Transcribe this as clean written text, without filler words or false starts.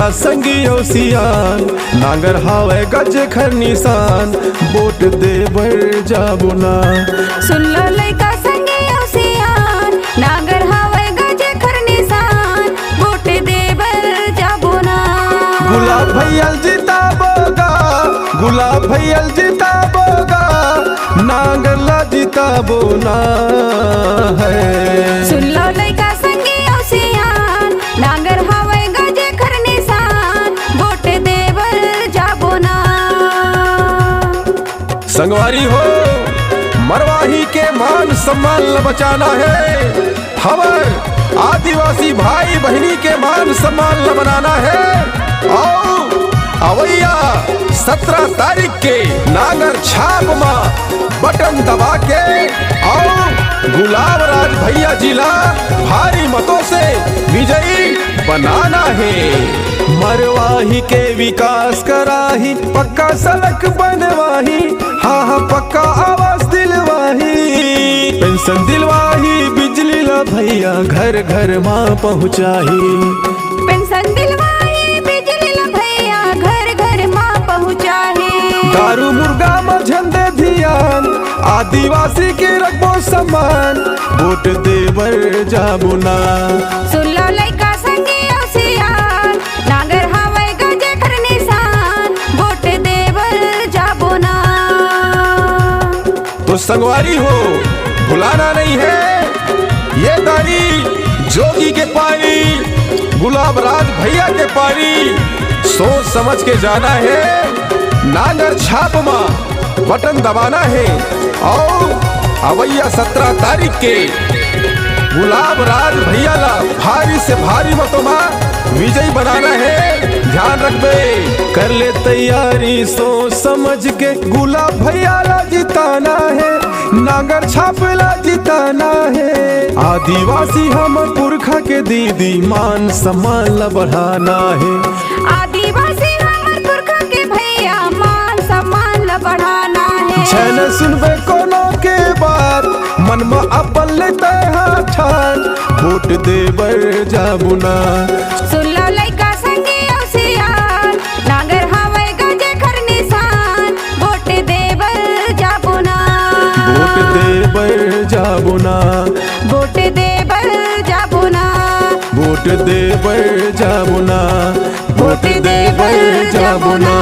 लइका संगियो सियान, नांगर हावे गज खर निशान, वोट देबर जाबो ना। सुन लो लइका संगियो सियान, नांगर हावे गज खर निशान, वोट देबर जाबो ना। गुलाब भैया जिताबोगा, गुलाब भैया जिताबोगा, नांगर ला जिताबो ना है। सुन लो लइका संगियो सियान, नांगर हावे गज खर निशान, वोट देबर जाबो ना। संगवारी हो, मरवाही के मान सम्मान न बचाना है, खबर आदिवासी भाई बहनी के मान सम्मान न बनाना है। आओ अवैया 17 तारीख के नांगर छाप मां बटन दबा के आओ, गुलाब राज भैया जिला भारी मतों से विजयी बनाना है। मरवाही के विकास कराही, पक्का सड़क बनवाही, हाँ हाँ पक्का आवास दिलवाही, पेंशन दिलवाही, बिजली ला भैया घर घर माँ पहुँचाही। पेंशन दिलवाही, बिजली ला भैया घर घर माँ पहुँचाही। दारू मुर्गा में झंडे धियान, आदिवासी के रखबो सम्मान, वोट देबर जाबो ना। सुन लो लइका संगियो सियान, नांगर हावे गज खर निशान, वोट देबर जाबो ना। तो संगवारी हो, भुलाना नहीं है ये तारी जोगी के पारी, गुलाब राज भैया के पारी, सोच समझ के जाना है, नांगर छाप मां बटन दबाना है। और अवैया 17 तारीख के गुलाब राज भैया ला भारी से भारी मतों में विजयी बनाना है। ध्यान रखबे, कर ले तैयारी सोच समझ के, गुलाब भैया ला जिताना है, नांगर छाप ला जिताना है। आदिवासी हम पुरखा के दीदी मान सम्मान ला बढ़ाना है। आदिवासी हमर पुरखा के भैया मान सम्मान ला बढ़ाना है। छैन सुनबे कोनो के बात, मन में अपन लेते ठान, वोट देबर जाबो ना। सुन लो लइका संगियो सियान, नांगर हावे गज खर निशान, वोट देबर जाबो ना। वोट देबर जाबो ना, वोट देबर जाबो ना, वोट देबर जाबो ना, वोट देबर जाबो ना।